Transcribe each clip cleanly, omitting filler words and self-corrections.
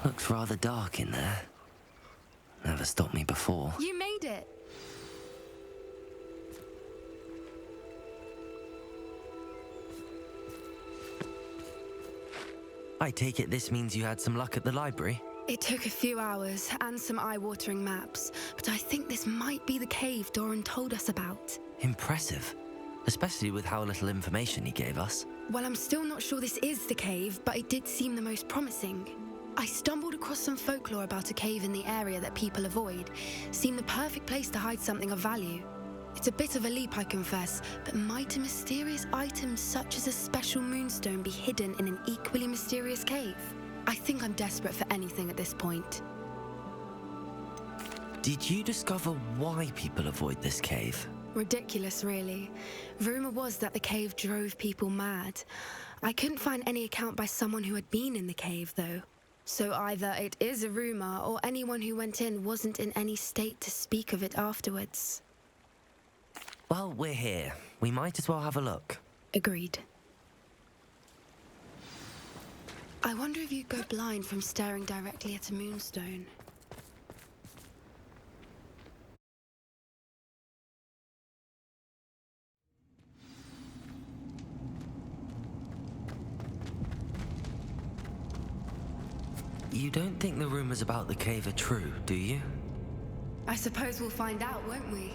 Looks rather dark in there. Never stopped me before. You made it! I take it this means you had some luck at the library? It took a few hours and some eye-watering maps, but I think this might be the cave Doran told us about. Impressive. Especially with how little information he gave us. Well, I'm still not sure this is the cave, but it did seem the most promising. I stumbled across some folklore about a cave in the area that people avoid. Seemed the perfect place to hide something of value. It's a bit of a leap, I confess, but might a mysterious item such as a special moonstone be hidden in an equally mysterious cave? I think I'm desperate for anything at this point. Did you discover why people avoid this cave? Ridiculous, really. Rumor was that the cave drove people mad. I couldn't find any account by someone who had been in the cave, though. So either it is a rumor, or anyone who went in wasn't in any state to speak of it afterwards. Well, we're here. We might as well have a look. Agreed. I wonder if you'd go blind from staring directly at a moonstone. You don't think the rumors about the cave are true, do you? I suppose we'll find out, won't we?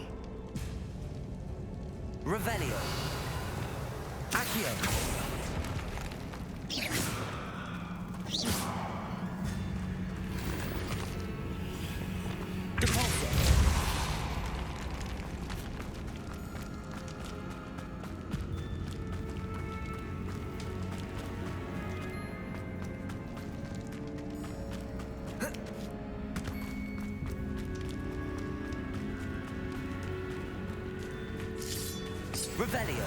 Revelio. Accio. Depulso. Revelio.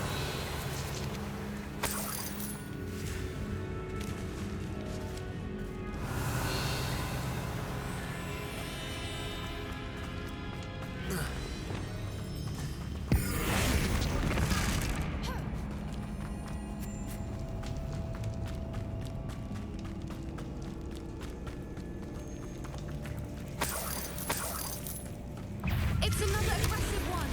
It's another aggressive one!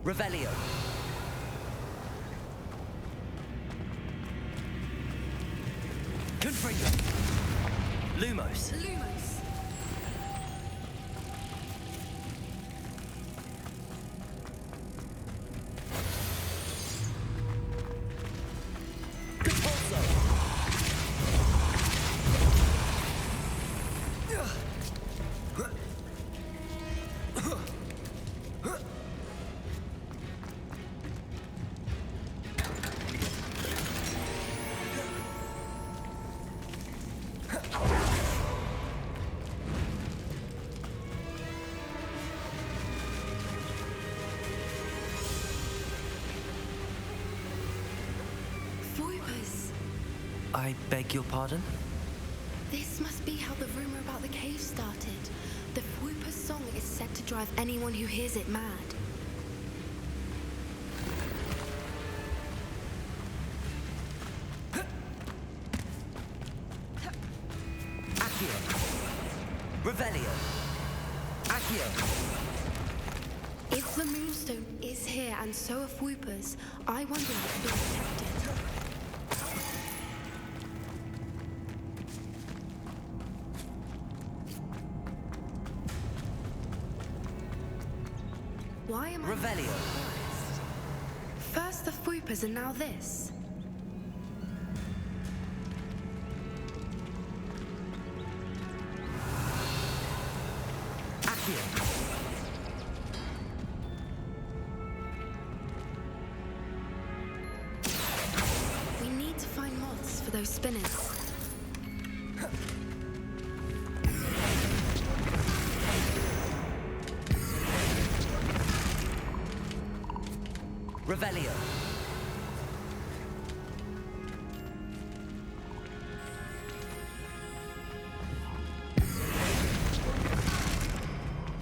Revelio. Confringo. Lumos. Lumos! Depulso. I beg your pardon? This must be how the rumor about the cave started. The Whooper's song is said to drive anyone who hears it mad. Accio. Revelio. Accio. If the Moonstone is here and so are Fwoopers, I wonder if it's been protected. Why am I Revelio. surprised? First the Fwoopers and now this. Accio. We need to find moths for those spinners. Revelio.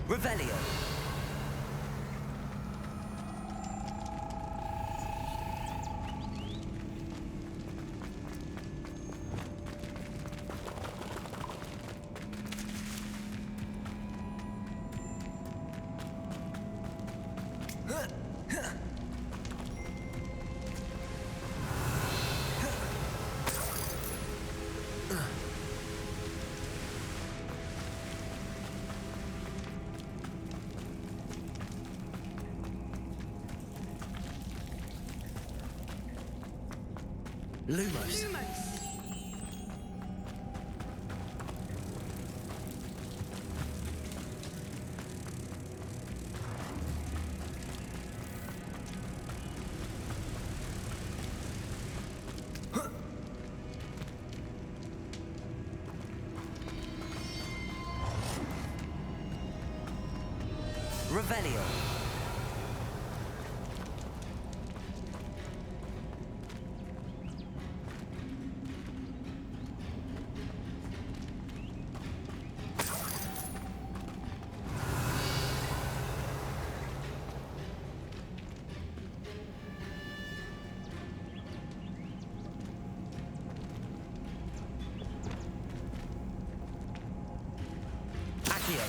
Revelio. Lumos. Revelio. Accio.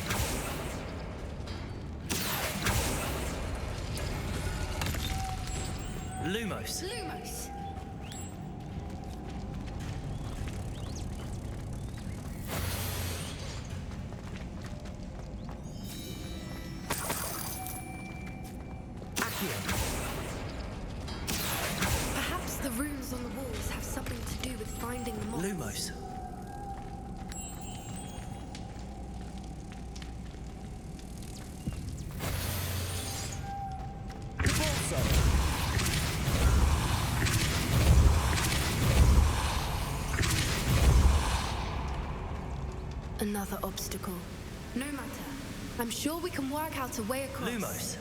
Lumos. Lumos! Accio. Perhaps the runes on the walls have something to do with finding the moths. Lumos. Another obstacle. No matter. I'm sure we can work out a way across. Lumos.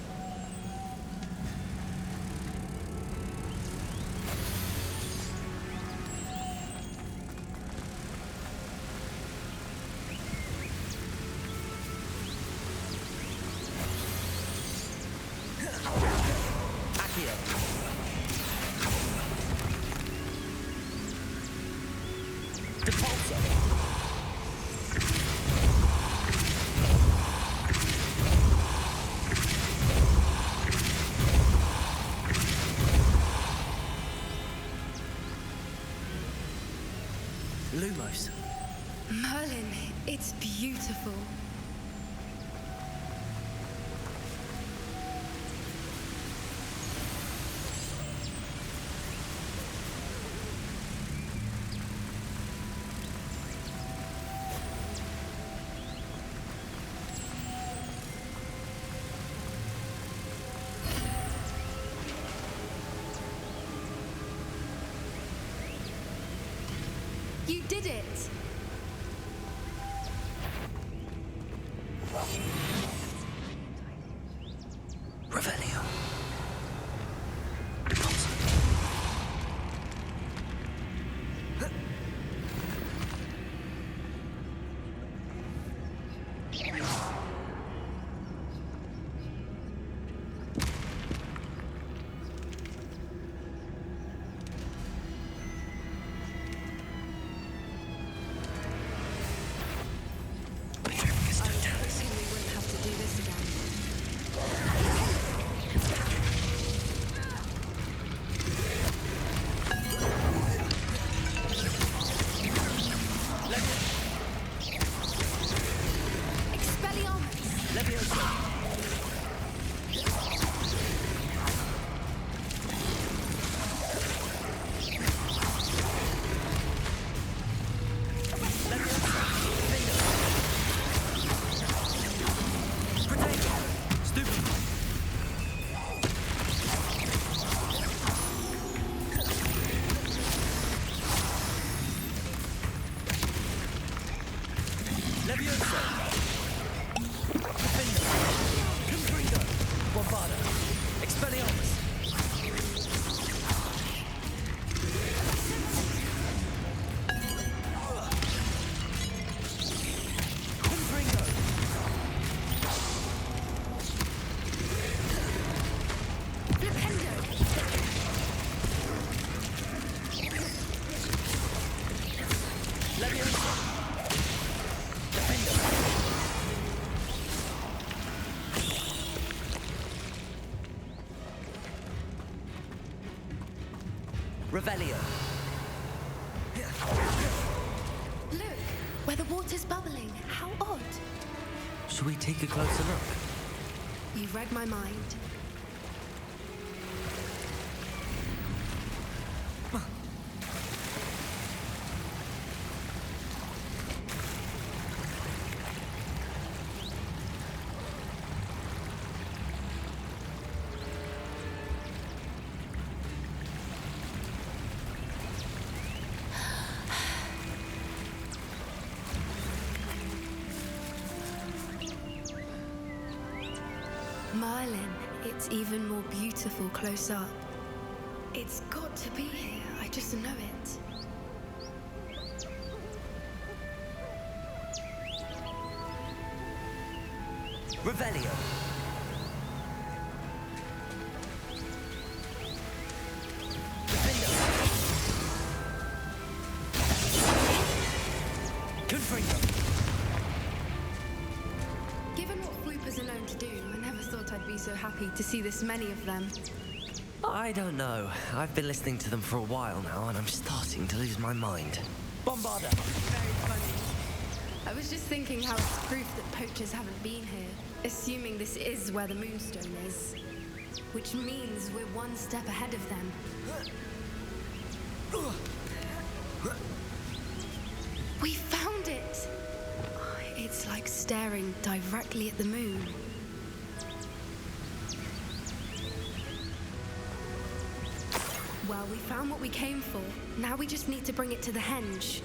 Accio. Depulso. Lumos. Merlin, it's beautiful. You did it! Revelio. Look, where the water's bubbling. How odd. Should we take a closer look? You've read my mind. Merlin, it's even more beautiful close up. It's got to be here, I just know it. Revelio. Given what Floopers are known to do, I never thought I'd be so happy to see this many of them. I don't know. I've been listening to them for a while now, and I'm starting to lose my mind. Bombarda! Very funny. I was just thinking how it's proof that poachers haven't been here, assuming this is where the Moonstone is. Which means we're one step ahead of them. We found it! It's like staring directly at the moon. Well, we found what we came for. Now we just need to bring it to the henge.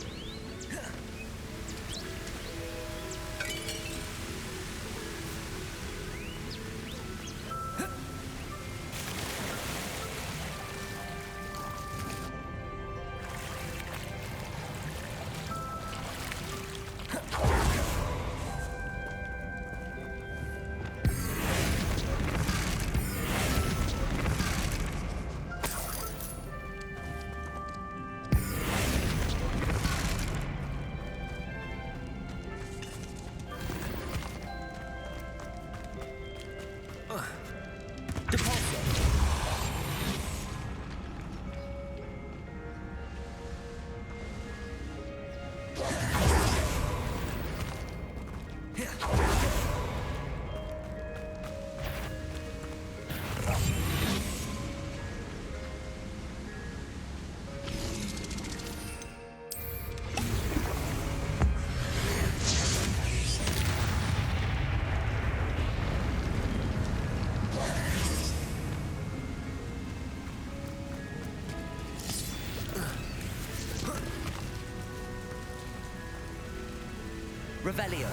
Revelio.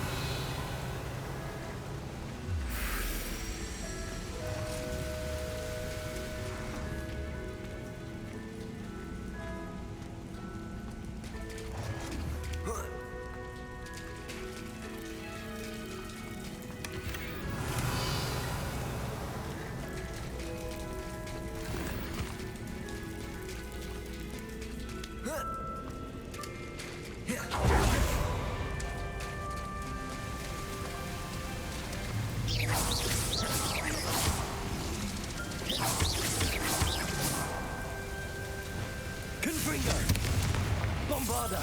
Bombarda!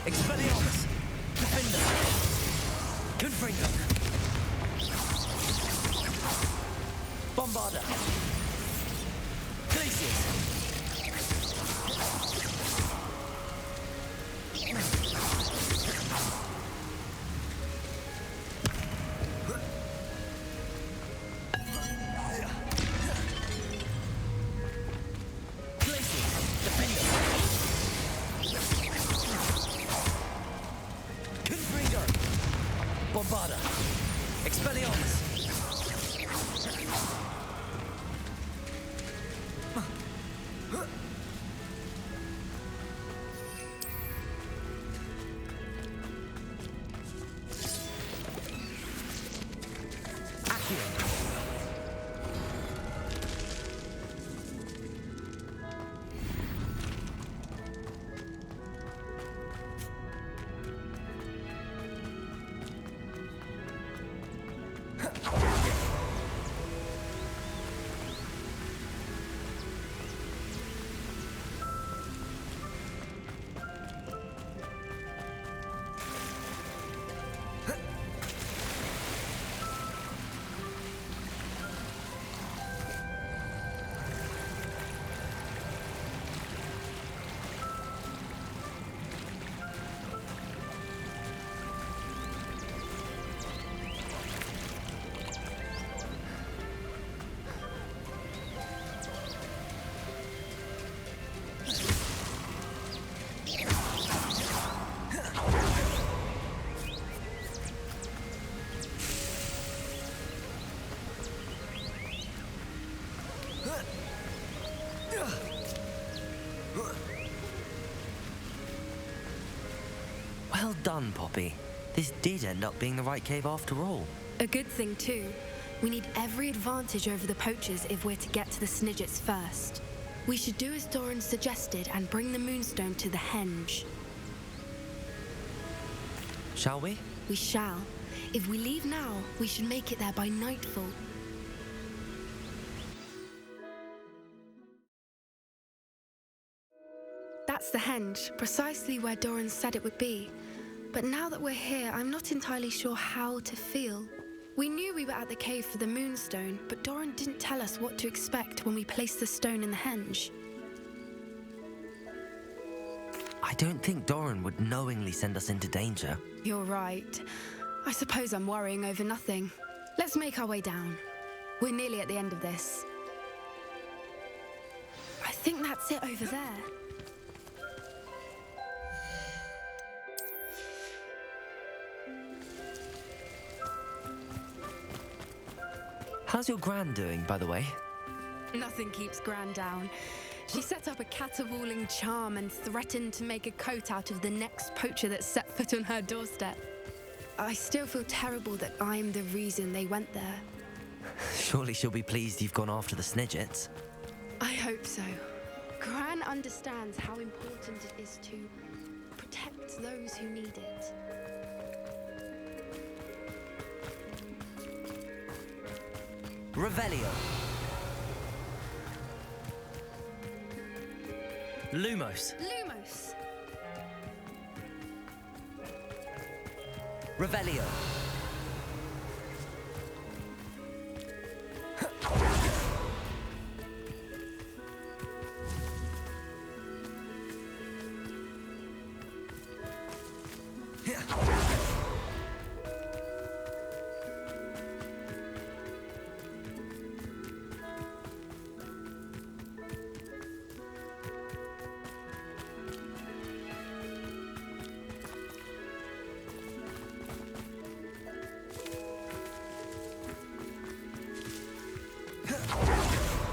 Expelliarmus! Defender! Confringo! Bombarda! Glacius! Bombarda! Expelliarmus! Accio! Well done, Poppy. This did end up being the right cave after all. A good thing, too. We need every advantage over the poachers if we're to get to the Snidgets first. We should do as Doran suggested and bring the Moonstone to the henge. Shall we? We shall. If we leave now, we should make it there by nightfall. That's the henge, precisely where Doran said it would be. But now that we're here, I'm not entirely sure how to feel. We knew we were at the cave for the Moonstone, but Doran didn't tell us what to expect when we placed the stone in the henge. I don't think Doran would knowingly send us into danger. You're right. I suppose I'm worrying over nothing. Let's make our way down. We're nearly at the end of this. I think that's it over there. How's your Gran doing, by the way? Nothing keeps Gran down. She set up a caterwauling charm and threatened to make a coat out of the next poacher that set foot on her doorstep. I still feel terrible that I'm the reason they went there. Surely she'll be pleased you've gone after the Snidgets. I hope so. Gran understands how important it is to protect those who need it. Revelio. Lumos. Lumos! Revelio.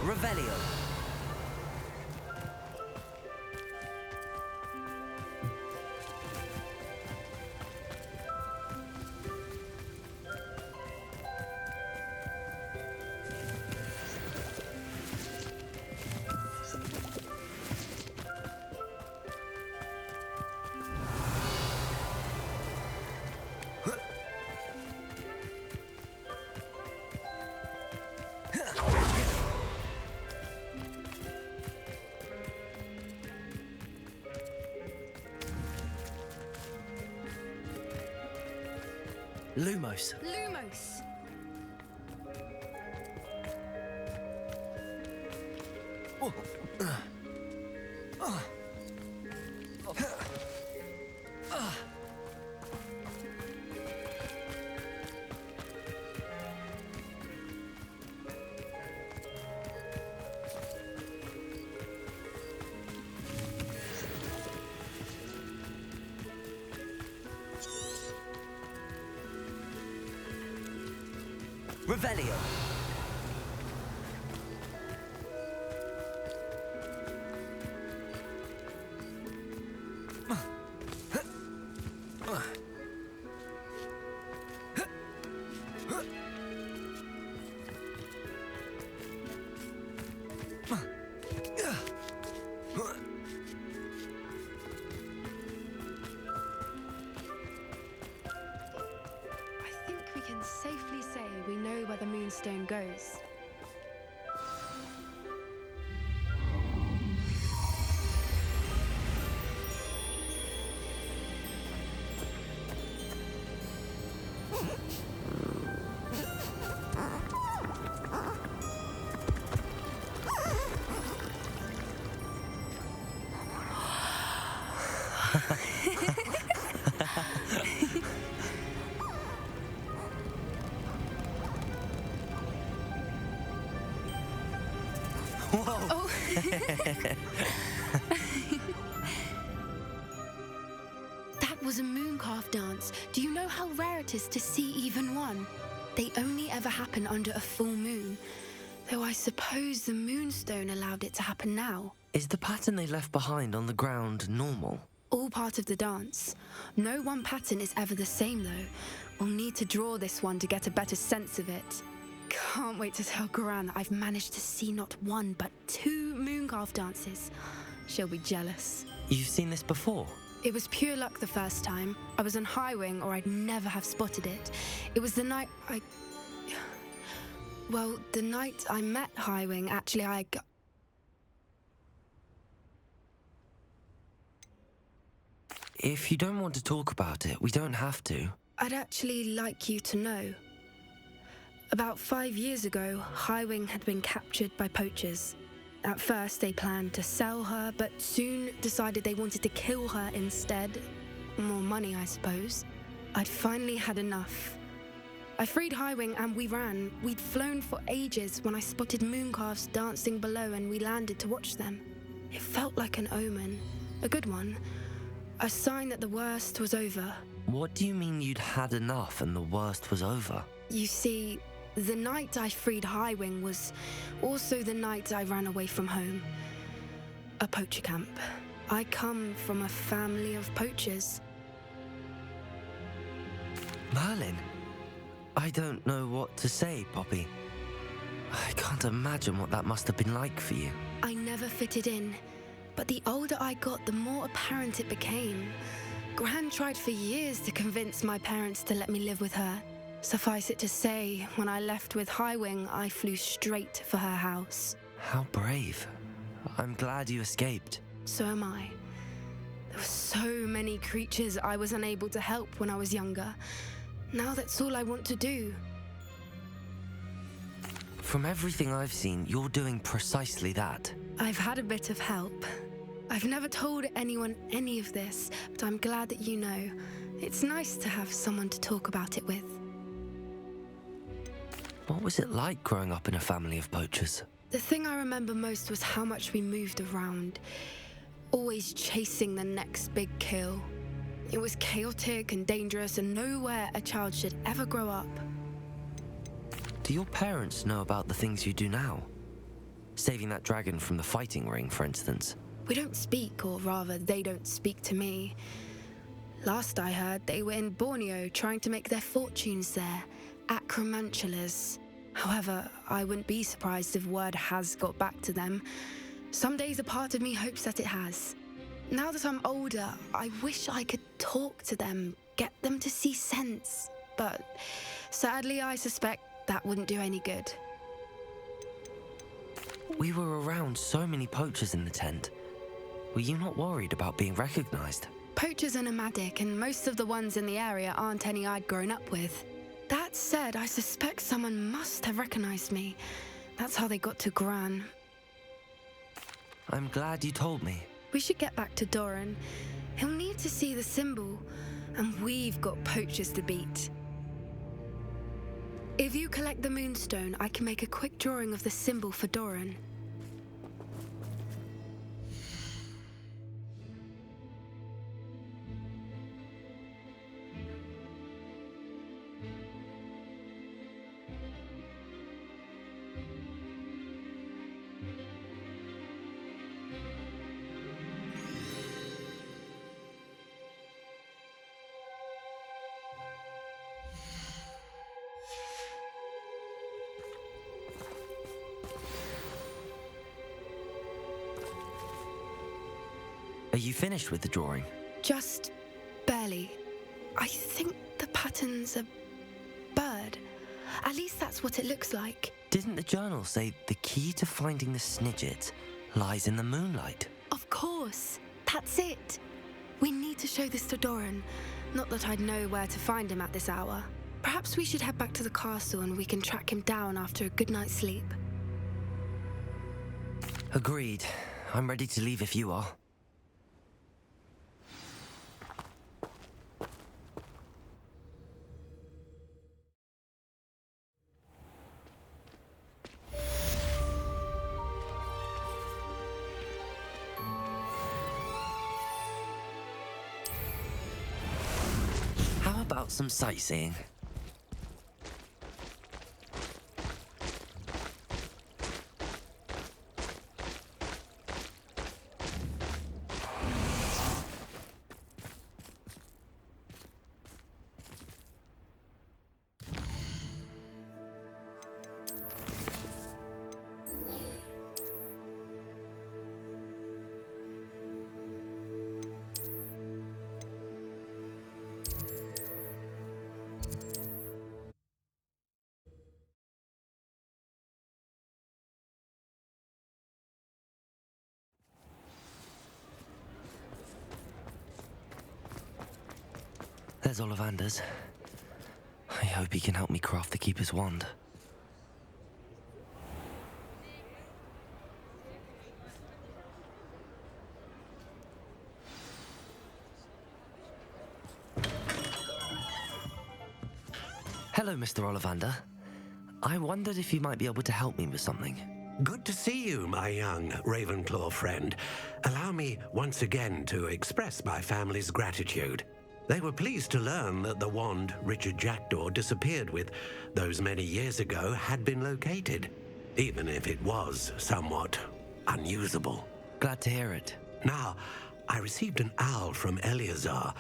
Revelio. Lumos. Lumos! Revelio. I think we can safely say we know where the Moonstone goes. Whoa! Oh! That was a mooncalf dance. Do you know how rare it is to see even one? They only ever happen under a full moon. Though I suppose the Moonstone allowed it to happen now. Is the pattern they left behind on the ground normal? All part of the dance. No one pattern is ever the same though. We'll need to draw this one to get a better sense of it. Can't wait to tell Gran that I've managed to see not one but 2 mooncalf dances. She'll be jealous. You've seen this before? It was pure luck the first time. I was on Highwing or I'd never have spotted it. It was the night Well, the night I met Highwing, actually If you don't want to talk about it, we don't have to. I'd actually like you to know. About 5 years ago, Highwing had been captured by poachers. At first, they planned to sell her, but soon decided they wanted to kill her instead. More money, I suppose. I'd finally had enough. I freed Highwing and we ran. We'd flown for ages when I spotted mooncalves dancing below and we landed to watch them. It felt like an omen. A good one. A sign that the worst was over. What do you mean you'd had enough and the worst was over? You see, the night I freed Highwing was also the night I ran away from home. A poacher camp. I come from a family of poachers. Merlin? I don't know what to say, Poppy. I can't imagine what that must have been like for you. I never fitted in, but the older I got, the more apparent it became. Gran tried for years to convince my parents to let me live with her. Suffice it to say, when I left with Highwing, I flew straight for her house. How brave. I'm glad you escaped. So am I. There were so many creatures I was unable to help when I was younger. Now that's all I want to do. From everything I've seen, you're doing precisely that. I've had a bit of help. I've never told anyone any of this, but I'm glad that you know. It's nice to have someone to talk about it with. What was it like growing up in a family of poachers? The thing I remember most was how much we moved around, always chasing the next big kill. It was chaotic and dangerous and nowhere a child should ever grow up. Do your parents know about the things you do now? Saving that dragon from the fighting ring, for instance. We don't speak, or rather, they don't speak to me. Last I heard, they were in Borneo trying to make their fortunes there, acromantulas. However, I wouldn't be surprised if word has got back to them. Some days a part of me hopes that it has. Now that I'm older, I wish I could talk to them, get them to see sense. But sadly, I suspect that wouldn't do any good. We were around so many poachers in the tent. Were you not worried about being recognized? Poachers are nomadic, and most of the ones in the area aren't any I'd grown up with. That said, I suspect someone must have recognized me. That's how they got to Gran. I'm glad you told me. We should get back to Doran. He'll need to see the symbol, and we've got poachers to beat. If you collect the moonstone, I can make a quick drawing of the symbol for Doran. Are you finished with the drawing? Just barely. I think the pattern's a bird. At least that's what it looks like. Didn't the journal say the key to finding the Snidget lies in the moonlight? Of course. That's it. We need to show this to Doran. Not that I'd know where to find him at this hour. Perhaps we should head back to the castle and we can track him down after a good night's sleep. Agreed. I'm ready to leave if you are. How about some sightseeing? There's Ollivander's. I hope he can help me craft the Keeper's wand. Hello, Mr. Ollivander. I wondered if you might be able to help me with something. Good to see you, my young Ravenclaw friend. Allow me once again to express my family's gratitude. They were pleased to learn that the wand Richard Jackdaw disappeared with those many years ago had been located, even if it was somewhat unusable. Glad to hear it. Now, I received an owl from Eleazar,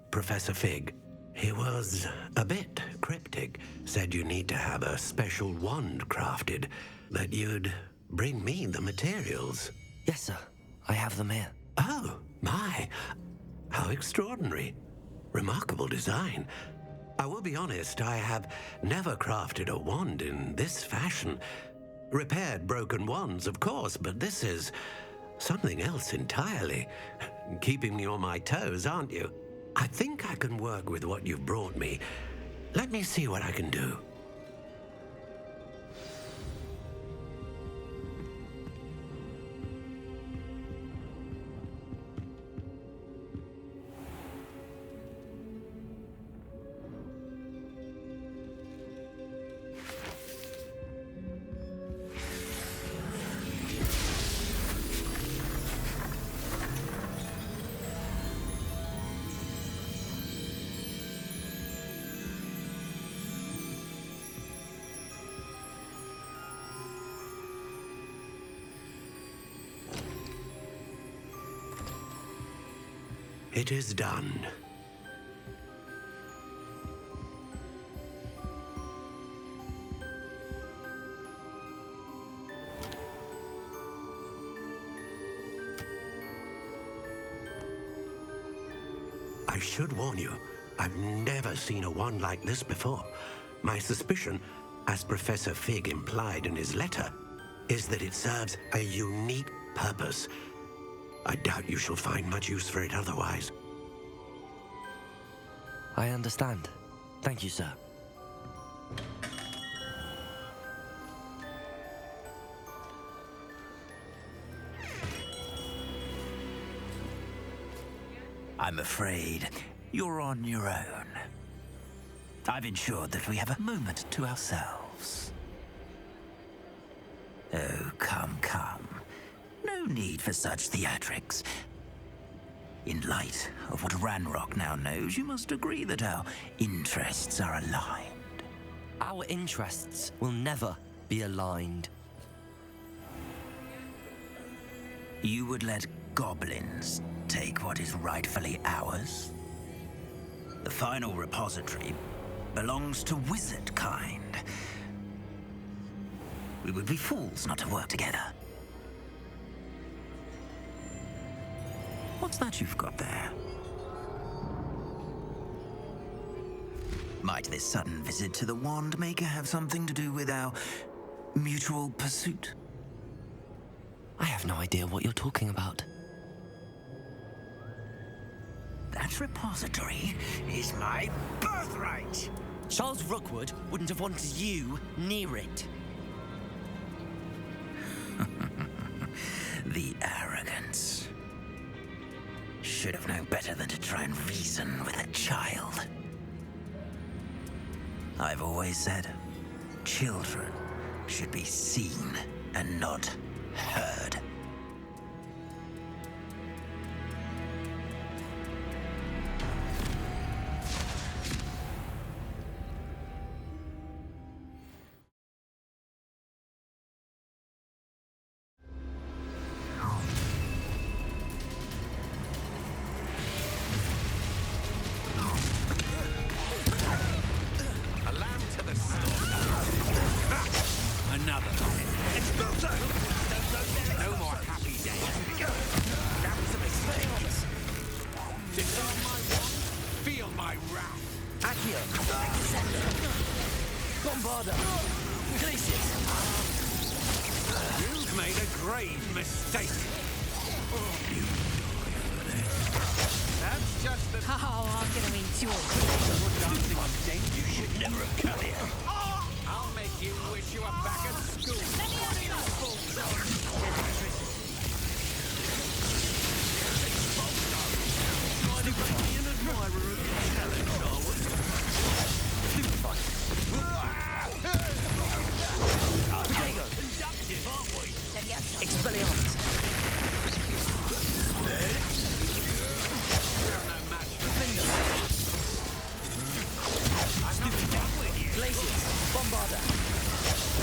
Professor Fig. He was a bit cryptic, said you need to have a special wand crafted, that you'd bring me the materials. Yes, sir. I have them here. Oh, my. How extraordinary. Remarkable design. I will be honest, I have never crafted a wand in this fashion. Repaired broken wands, of course, but this is something else entirely. Keeping me on my toes, aren't you? I think I can work with what you've brought me. Let me see what I can do. It is done. I should warn you, I've never seen a wand like this before. My suspicion, as Professor Fig implied in his letter, is that it serves a unique purpose. I doubt you shall find much use for it otherwise. I understand. Thank you, sir. I'm afraid you're on your own. I've ensured that we have a moment to ourselves. Oh, come, come. No need for such theatrics. In light of what Ranrock now knows, you must agree that our interests are aligned. Our interests will never be aligned. You would let goblins take what is rightfully ours? The final repository belongs to wizard kind. We would be fools not to work together. What's that you've got there? Might this sudden visit to the Wand Maker have something to do with our mutual pursuit? I have no idea what you're talking about. That repository is my birthright! Charles Rookwood wouldn't have wanted you near it. The arrogance. Should have known better than to try and reason with a child. I've always said, children should be seen and not heard. You've made a grave mistake. That's just the... Oh, I'm gonna enjoy You should never have come here. I'll make you wish you were back at school.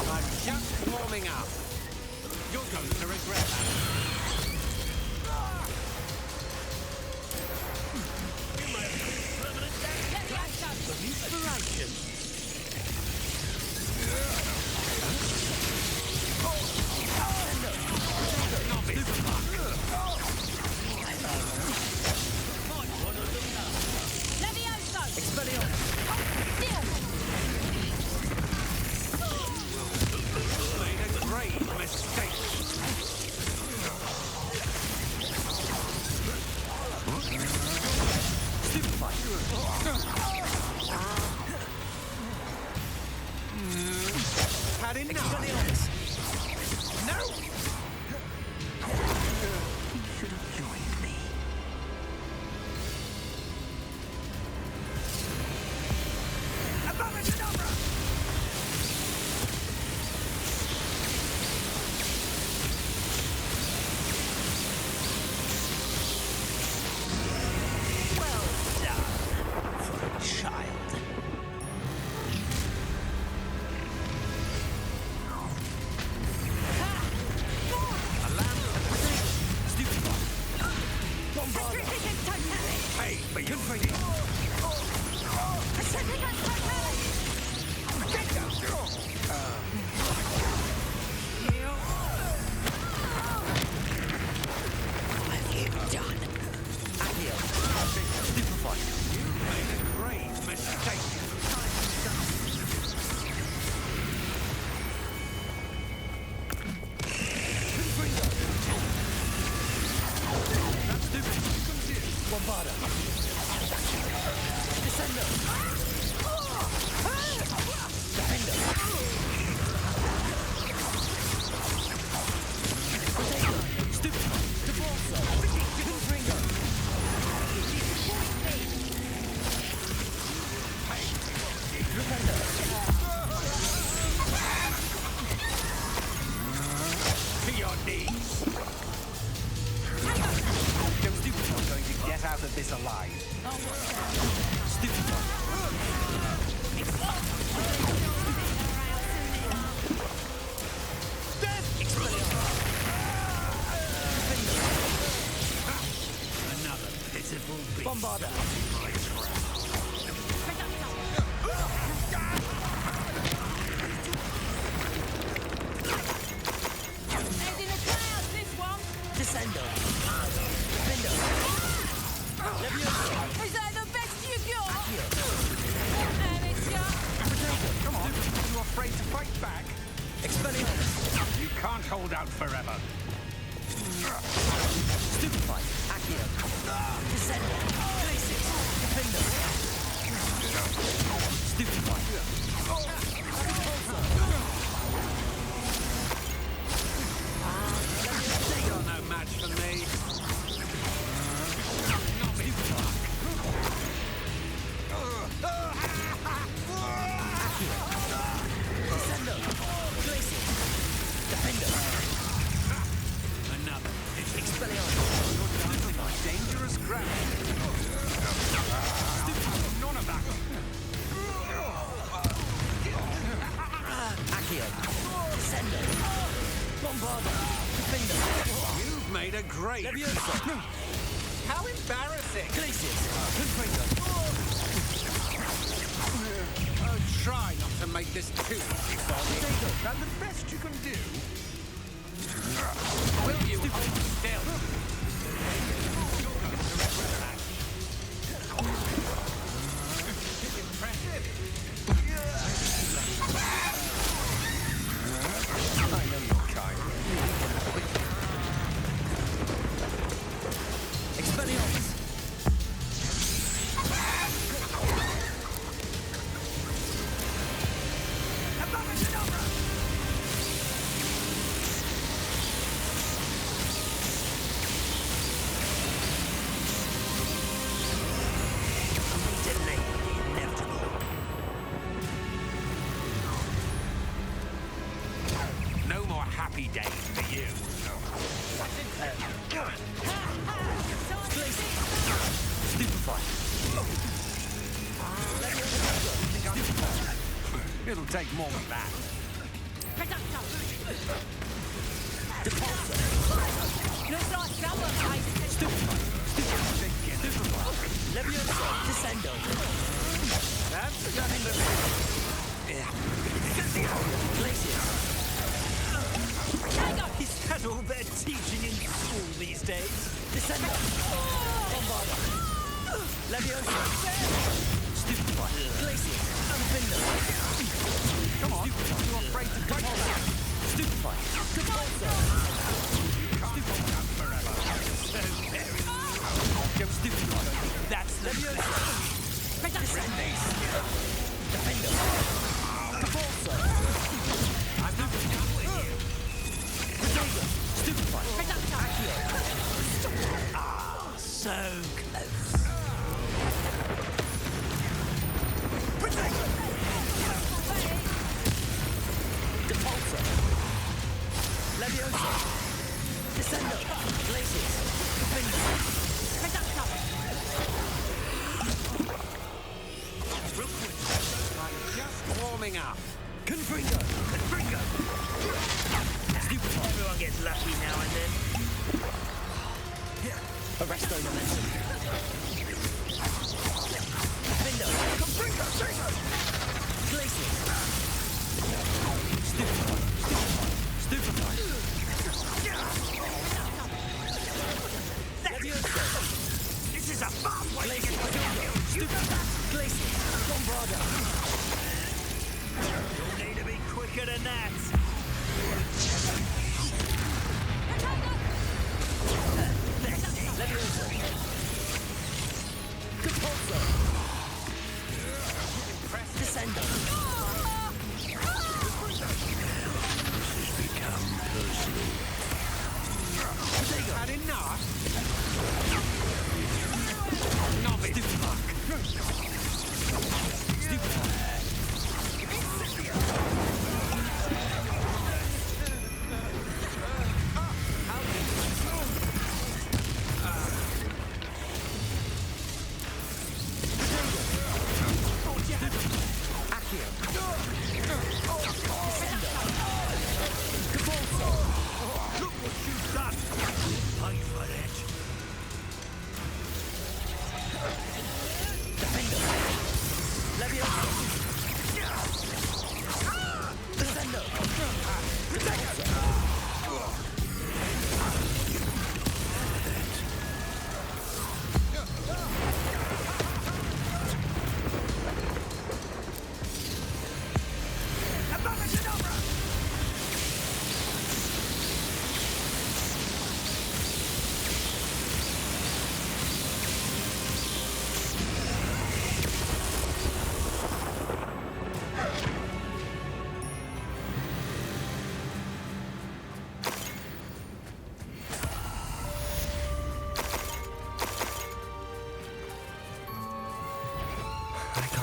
I'm just warming up. You're going to regret that. Inspiration. Made a grave mistake. Had enough. No. You should have joined me. Well done for a child. Hey, but you're fighting. You made a grave mistake. That's stupid. Bombarda. Great. How embarrassing. Oh, try not to make this too easy for me. And the best you can do. Will you hold still? Impressive. I know your kind. Happy days for you. It'll take more than that. That's nothing Is that all they're teaching in school these days? Descender! Bombarder! Leviosa! Stupefy! Glacier! Unfinder! Come on! You're afraid to fight that! Stupefy! Repulsor! You can't hold out forever. So very... Go Stupefy! That's Leviosa! Descending! Defender! Repulsor! I'm not done with you! Stupefy! Ah, so close. Repulsor! Leviosa! Descender! Glaciers! Finger! I'm just warming up. Confringo! Confringo! Stupefy! Everyone gets lucky now and then. Arresto momentum. Findo! Confringo! Glaciers! Stupefy! Stupefy! This is a fast way to get Stupefy! Glaciers! Bombarder! You'll need to be quicker than that! Leviosa! Repulsor!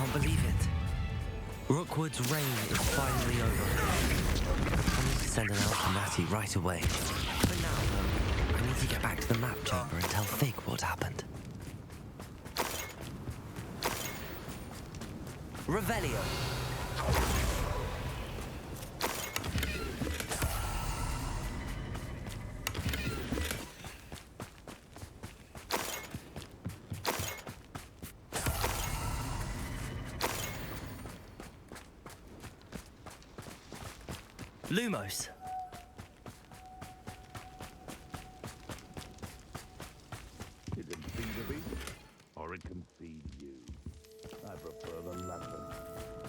can't believe it. Rookwood's reign is finally over. I need to send an elf to Natty right away. For now, though, I need to get back to the map chamber and tell Fig what happened. Revelio. Lumos. It can feed a beast, or it can feed you. I prefer the latter.